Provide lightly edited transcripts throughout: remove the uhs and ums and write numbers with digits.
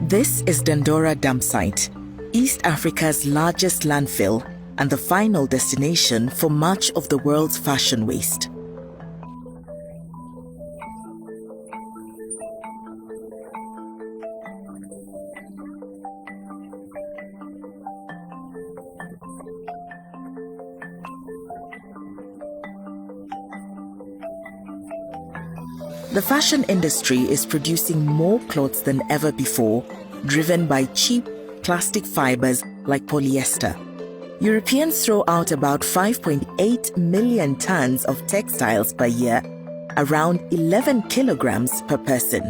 This is Dandora Dump Site, East Africa's largest landfill and the final destination for much of the world's fashion waste. The fashion industry is producing more clothes than ever before, driven by cheap plastic fibers like polyester. Europeans throw out about 5.8 million tons of textiles per year, around 11 kilograms per person.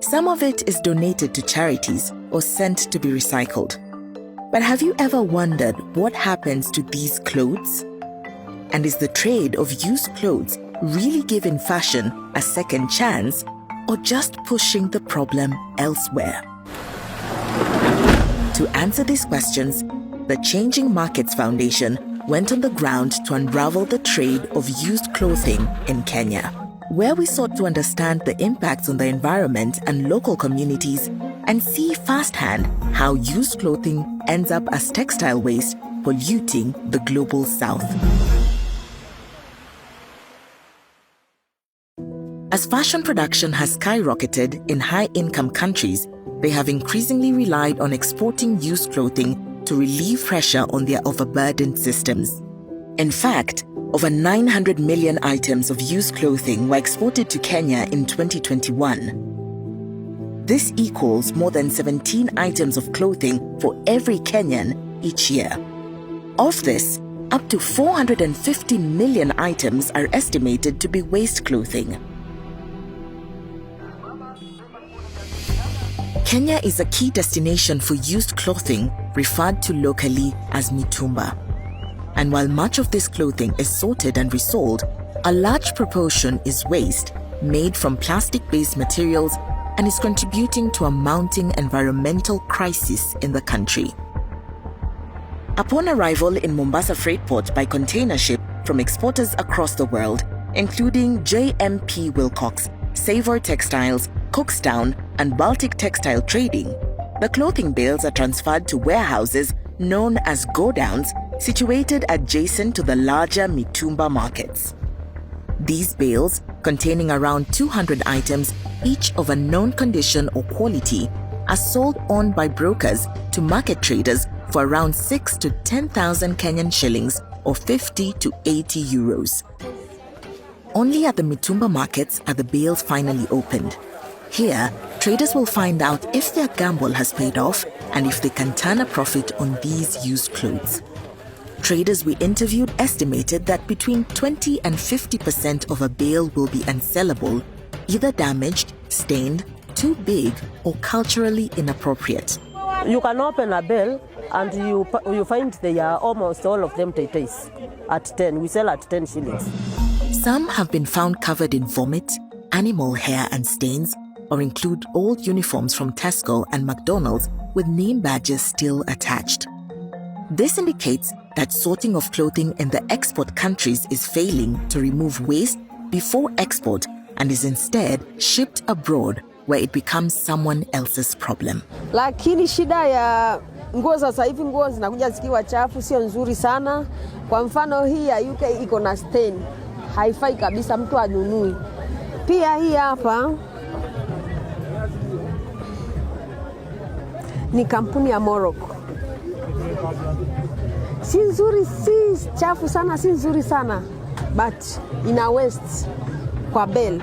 Some of it is donated to charities or sent to be recycled. But have you ever wondered what happens to these clothes? And is the trade of used clothes really giving fashion a second chance, or just pushing the problem elsewhere? To answer these questions, the Changing Markets Foundation went on the ground to unravel the trade of used clothing in Kenya, where we sought to understand the impacts on the environment and local communities and see firsthand how used clothing ends up as textile waste polluting the global south. As fashion production has skyrocketed in high-income countries, they have increasingly relied on exporting used clothing to relieve pressure on their overburdened systems. In fact, over 900 million items of used clothing were exported to Kenya in 2021. This equals more than 17 items of clothing for every Kenyan each year. Of this, up to 450 million items are estimated to be waste clothing. Kenya is a key destination for used clothing referred to locally as mitumba. And while much of this clothing is sorted and resold, a large proportion is waste made from plastic-based materials and is contributing to a mounting environmental crisis in the country. Upon arrival in Mombasa Freight Port by container ship from exporters across the world, including JMP Wilcox, Savor Textiles, Cookstown, and Baltic Textile Trading, the clothing bales are transferred to warehouses known as godowns situated adjacent to the larger mitumba markets. These bales, containing around 200 items, each of a known condition or quality, are sold on by brokers to market traders for around 6 to 10,000 Kenyan shillings or 50 to 80 euros. Only at the mitumba markets are the bales finally opened. Here, traders will find out if their gamble has paid off and if they can turn a profit on these used clothes. Traders we interviewed estimated that between 20 and 50% of a bale will be unsellable, either damaged, stained, too big, or culturally inappropriate. You can open a bale and you find they are almost all of them taitais at 10. We sell at 10 shillings. Some have been found covered in vomit, animal hair and stains, or include old uniforms from Tesco and McDonald's with name badges still attached. This indicates that sorting of clothing in the export countries is failing to remove waste before export and is instead shipped abroad where it becomes someone else's problem. Lakini shida ya nguo sasa hivi, nguo zinakuja zikiwa chafu, sio nzuri sana. Kwa mfano hii ya UK iko na stain, haifai kabisa, mtu anunui. Pia hii hapa ni kampuni ya Morocco. Si nzuri, si chafu sana, si nzuri sana, but ina waste kwa bale.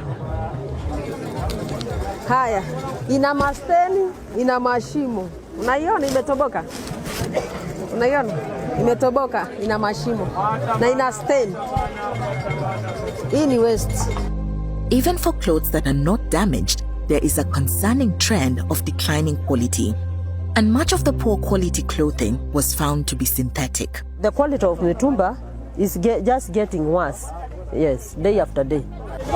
Haya, ina masteni, ina mashimo. Unaiona imetoboka? Unaiona? Imetoboka, ina mashimo na ina stain. Hii ni waste. Even for clothes that are not damaged, there is a concerning trend of declining quality. And much of the poor quality clothing was found to be synthetic. The quality of mitumba is just getting worse. Yes, day after day.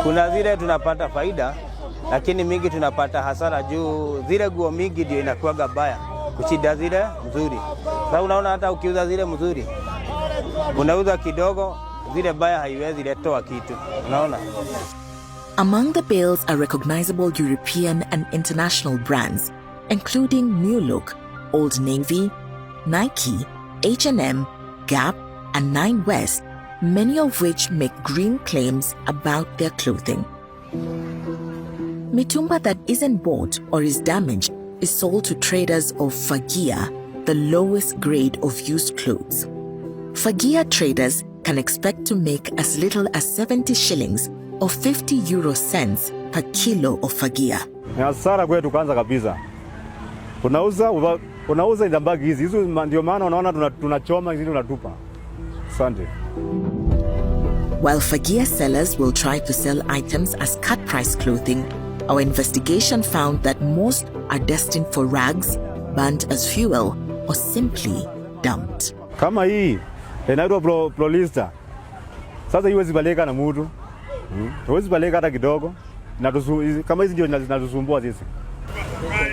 Kuna zile tunapata faida, lakini mingi tunapata hasara juu zile nguo mingi ndio inakuwa baya kushida zile mzuri. Sasa unaona hata ukiuza zile mzuri, unauza kidogo, zile baya haiwezi letoa kitu. Unaona? Among the bales are recognizable European and international brands, including New Look, Old Navy, Nike, H&M, Gap, and Nine West, many of which make green claims about their clothing. Mitumba that isn't bought or is damaged is sold to traders of fagia, the lowest grade of used clothes. Fagia traders can expect to make as little as 70 shillings or 50 euro cents per kilo of fagia. Ni hasara kwetu kwanza kabisa. Unauza indambagi hizi ndio maana unaona tunachoma hizi tunatupa. Asante. While fagia sellers will try to sell items as cut price clothing, our investigation found that most are destined for rags, burnt as fuel, or simply dumped. Kama hii inaitwa prolista. Sasa hiwezi baleka na mtu. Huwezi baleka hata kidogo. Kama hizi ndio zinatusumbua sisi.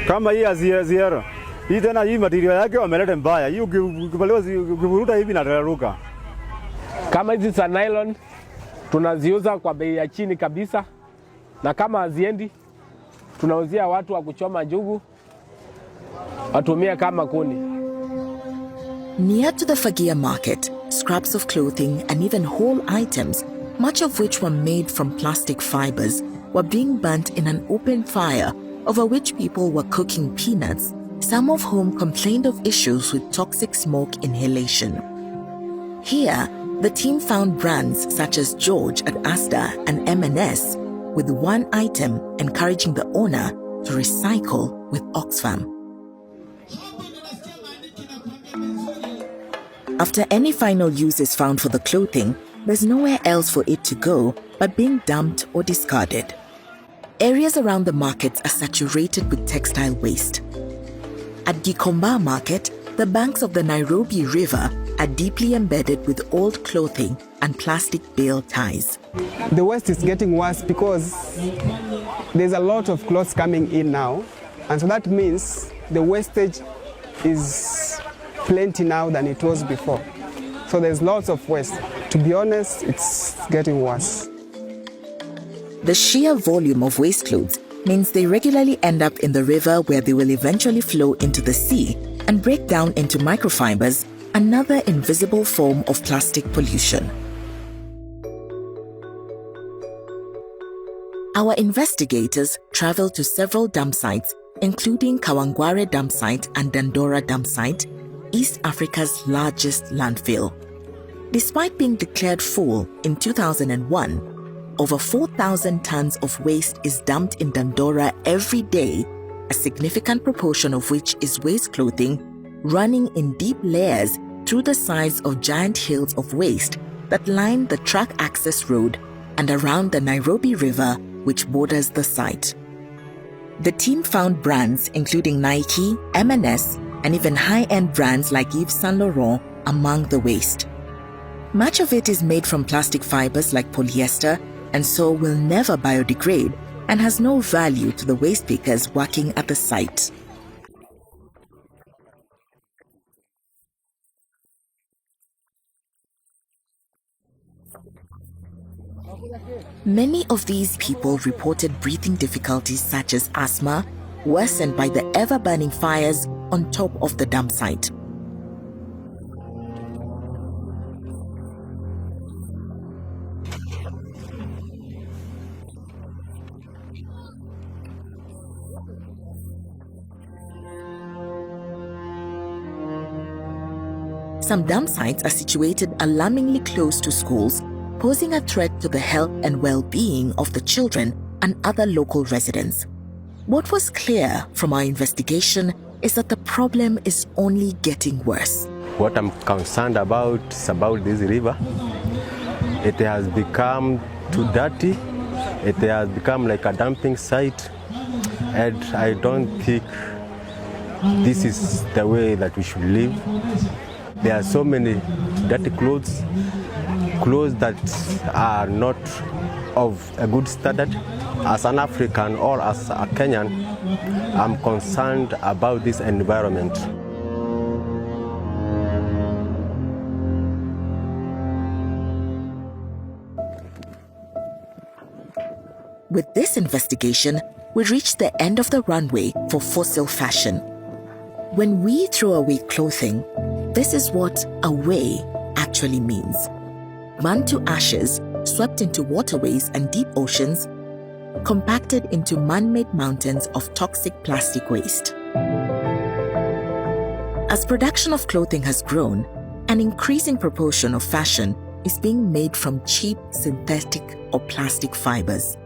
Kama hii aziera. Hii tena hii material yake wameleta mbaya. Hii ukivuruta hivi inatararuka. Kama hizi za nylon tunaziuza kwa bei ya chini kabisa, na kama haziendi tunauzia watu wa kuchoma njugu watumie kama kuni. Near to the fagia market, scraps of clothing and even whole items, much of which were made from plastic fibers, were being burnt in an open fire over which people were cooking peanuts, some of whom complained of issues with toxic smoke inhalation. Here, the team found brands such as George at Asda and M&S, with one item encouraging the owner to recycle with Oxfam. After any final use is found for the clothing, there's nowhere else for it to go but being dumped or discarded. Areas around the markets are saturated with textile waste. At Gikomba Market, the banks of the Nairobi River are deeply embedded with old clothing and plastic bale ties. The waste is getting worse because there's a lot of clothes coming in now, and so that means the wastage is plenty now than it was before. So there's lots of waste. To be honest, it's getting worse. The sheer volume of waste clothes means they regularly end up in the river, where they will eventually flow into the sea and break down into microfibers, another invisible form of plastic pollution. Our investigators traveled to several dump sites, including Kawangware dump site and Dandora dump site, East Africa's largest landfill. Despite being declared full in 2001, over 4,000 tons of waste is dumped in Dandora every day, a significant proportion of which is waste clothing running in deep layers through the sides of giant hills of waste that line the truck access road and around the Nairobi River, which borders the site. The team found brands including Nike, M&S, and even high-end brands like Yves Saint Laurent among the waste. Much of it is made from plastic fibers like polyester, and so will never biodegrade and has no value to the waste pickers working at the site. Many of these people reported breathing difficulties such as asthma, worsened by the ever-burning fires on top of the dump site. Some dump sites are situated alarmingly close to schools, posing a threat to the health and well-being of the children and other local residents. What was clear from our investigation is that the problem is only getting worse. What I'm concerned about is about this river. It has become too dirty. It has become like a dumping site, and I don't think this is the way that we should live. There are so many dirty clothes that are not of a good standard. As an African or as a Kenyan, I'm concerned about this environment. With this investigation, we reach the end of the runway for fossil fashion. When we throw away clothing, this is what away actually means. Burned to ashes, swept into waterways and deep oceans, compacted into man-made mountains of toxic plastic waste. As production of clothing has grown, an increasing proportion of fashion is being made from cheap synthetic or plastic fibers.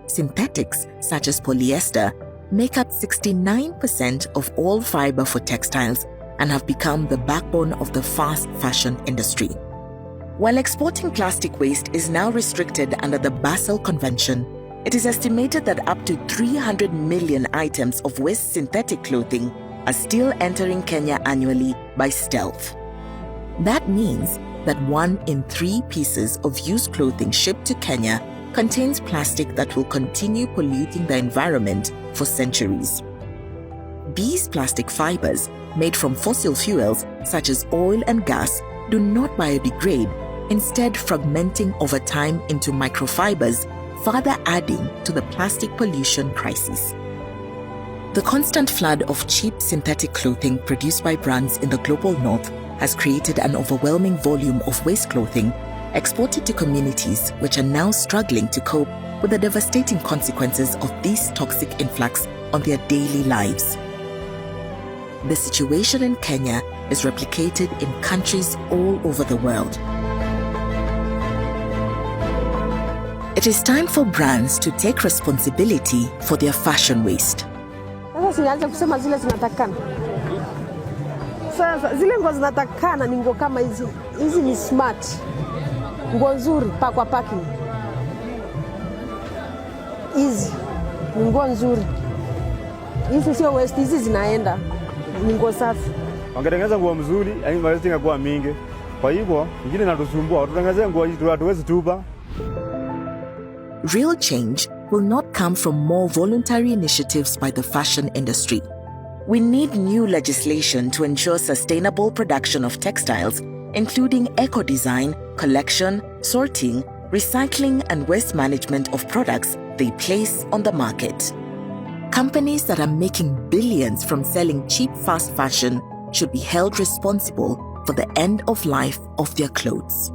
Synthetics, such as polyester, make up 69% of all fiber for textiles and have become the backbone of the fast fashion industry. While exporting plastic waste is now restricted under the Basel Convention, it is estimated that up to 300 million items of waste synthetic clothing are still entering Kenya annually by stealth. That means that 1 in 3 pieces of used clothing shipped to Kenya contains plastic that will continue polluting the environment for centuries. These plastic fibers, made from fossil fuels such as oil and gas, do not biodegrade, instead fragmenting over time into microfibers, further adding to the plastic pollution crisis. The constant flood of cheap synthetic clothing produced by brands in the global north has created an overwhelming volume of waste clothing exported to communities which are now struggling to cope with the devastating consequences of this toxic influx on their daily lives. The situation in Kenya is replicated in countries all over the world. It is time for brands to take responsibility for their fashion waste. Sasa sianze kusema zile zinatakana. Sasa zile nguo zinatakana ni nguo kama hizi. Hizi ni smart. Nguo nzuri kwa packing. Hizi ni nguo nzuri. Hizi sio waste, hizi zinaenda. Ni nguo safi. Wangetengeneza nguo mzuri, yani waste ingekuwa mingi. Kwa hivyo, ingine inatusumbua. Tutengeneze nguo hizi hatuwezi tupa. Real change will not come from more voluntary initiatives by the fashion industry. We need new legislation to ensure sustainable production of textiles, including eco-design, collection, sorting, recycling, and waste management of products they place on the market. Companies that are making billions from selling cheap fast fashion should be held responsible for the end of life of their clothes.